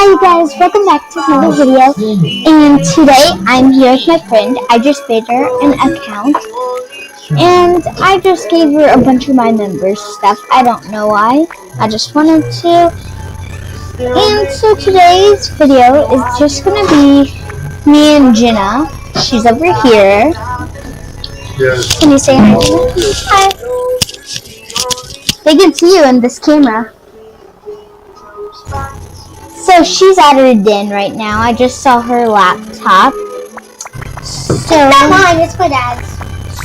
Hi you guys, welcome back to another video, and today I'm here with my friend. I just made her an account, and I just gave her a bunch of my members stuff. I don't know why, I just wanted to. And so today's video is just gonna be me and Jenna. She's over here. Can you say hi? Hi. They can see you in this camera. So she's at her den right now. I just saw her laptop. So it's not mine, it's my dad's.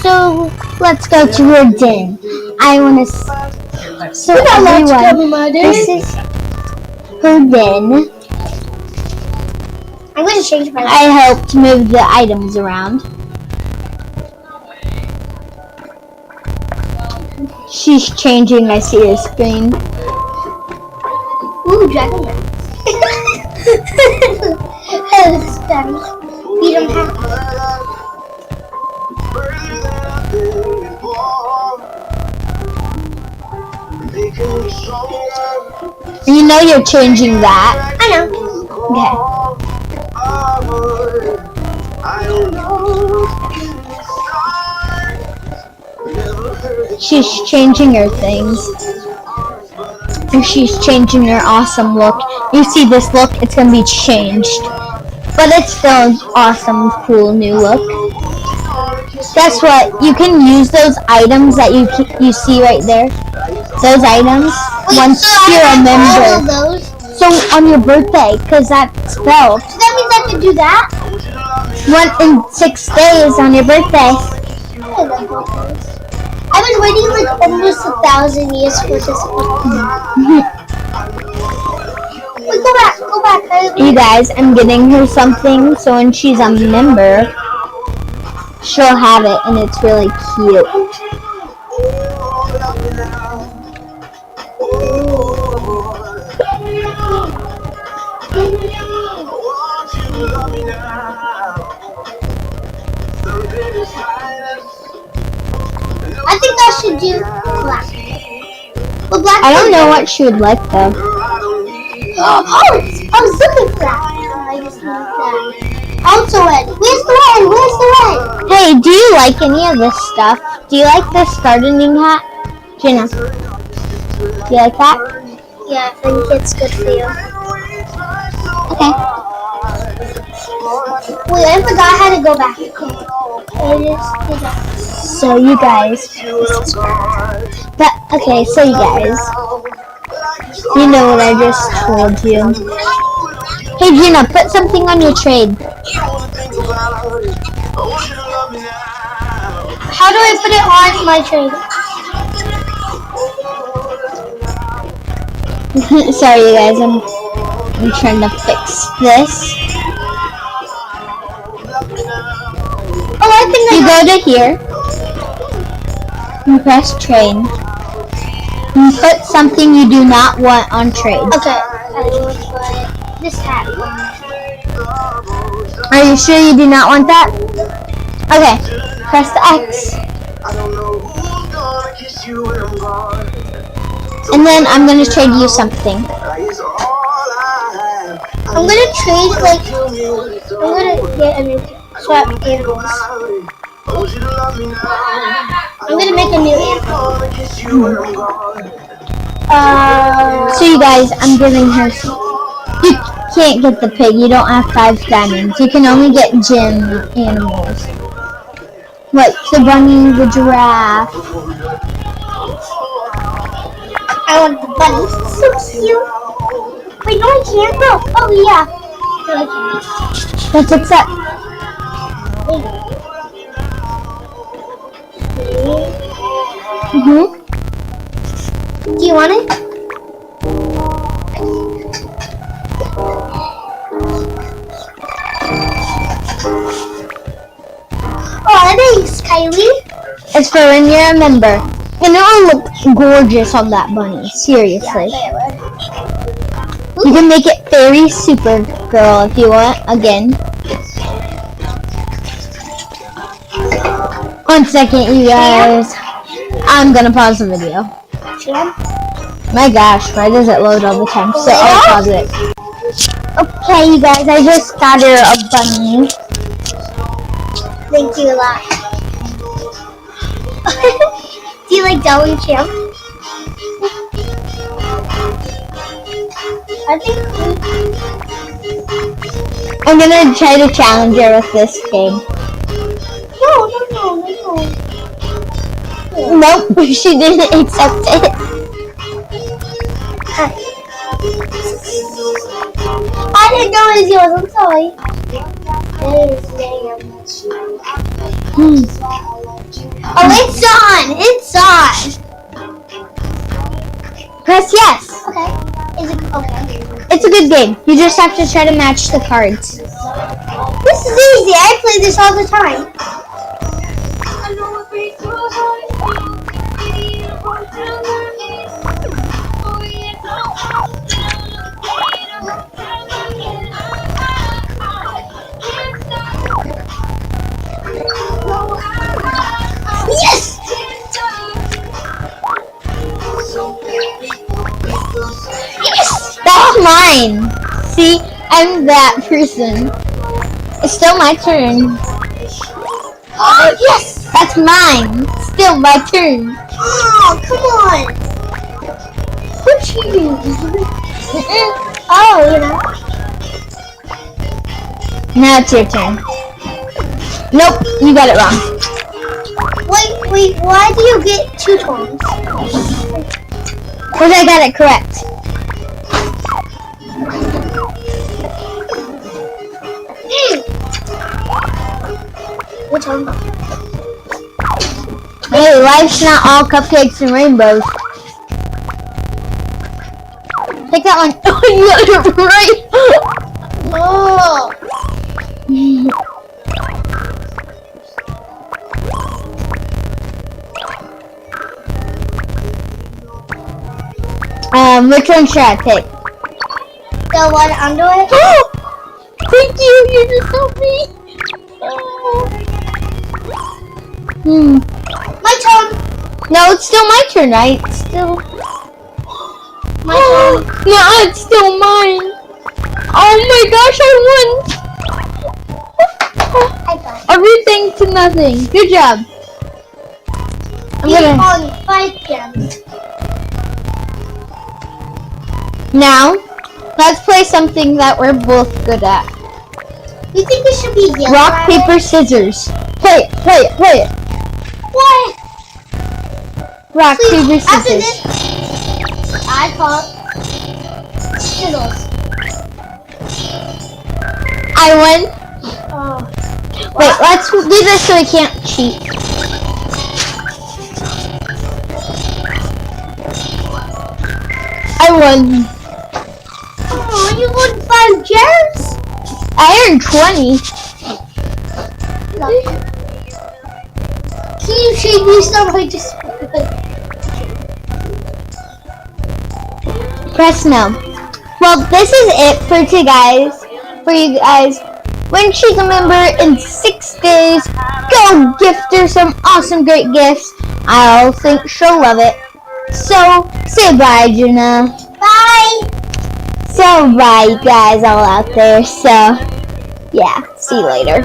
So let's go to her den. I want to. So everyone, this is her den. I'm going to change my. I helped move the items around. She's changing. I see her screen. Ooh, dragon. This is funny. You don't have to. You know you're changing that. I know. Okay. She's changing her things. And she's changing her awesome look. You see this look, it's gonna be changed. But it's still an awesome, cool new look. Guess what? You can use those items that you see right there. Those items. Once you're a member. So on your birthday, because that's spelled. So that means I can do that? In 6 days on your birthday. I've been waiting like almost 1,000 years for this one. Wait, go back. You guys, I'm getting her something, so when she's a member, she'll have it, and it's really cute. I think I should do black. Well, black. I don't know what she would like though. I was looking for that. I just like that. Also, where's the red? Hey, do you like any of this stuff? Do you like this gardening hat, Jenna? Do you like that? Yeah, I think it's good for you. Okay. Wait, I forgot how to go back. So you guys, so you guys, you know what I just told you. Hey Gina, put something on your trade. How do I put it on my trade? Sorry you guys, I'm trying to fix this. Oh, I think you go to here and press trade. And put something you do not want on trade. Okay. This hat. Are you sure you do not want that? Okay. Press the X. And then I'm gonna trade you something. I'm gonna trade I'm gonna get a new swap animals. I'm gonna make a new animal. So you guys, I'm giving her. You can't get the pig. You don't have 5 diamonds. You can only get gem animals, like the bunny, the giraffe. I want the bunny. So cute. Wait, no, I can't. No. Oh yeah. No, I can't. Let's accept. Do you want it? Oh, thanks, Kylie. It's for when you're a member. And it will look gorgeous on that bunny. Seriously. You can make it Fairy Supergirl if you want. Again. 1 second, you guys. I'm gonna pause the video. My gosh, why does it load all the time? So I'll pause it. Okay, you guys, I just got her a bunny. Thank you a lot. Do you like Dolly Champ? I think I'm gonna try to challenge her with this game. no. Nope, she didn't accept it. I didn't know it was yours. I'm sorry. Oh, it's on. It's on. Press yes. Okay. Is it okay? It's a good game. You just have to try to match the cards. This is easy. I play this all the time. Yes! Yes! That's mine! See, I'm that person. It's still my turn. Oh, yes! That's mine. Still my turn. Oh, come on. What cheating? Oh, you know. Now it's your turn. Nope, you got it wrong. Wait, why do you get 2 turns? Because I got it correct. Which one? Hey, life's not all cupcakes and rainbows. Take that one. Oh, you got it right. Oh. Which one should I pick? The one under it? Oh! Thank you, you just helped me. My turn. No, it's still my turn, right? It's still. My turn. No, it's still mine. Oh my gosh, I won! I got it. Everything to nothing. Good job. I'm You gonna. on 5 gems. Now, let's play something that we're both good at. You think it should be yellow? Rock, paper, scissors. Play it, play it, play it. What? Rock, Please, paper, after scissors. this, I call scissors. I won. Oh. Wait, let's do this so we can't cheat. I won. Oh, you won 5 gems? I earned 20. Can you treat me somebody just Press no. Well, this is it for you guys. When she's a member in 6 days, go gift her some awesome, great gifts. I think she'll love it. So, say bye, Juna. Bye. So, bye, you guys all out there. So, yeah, see you later.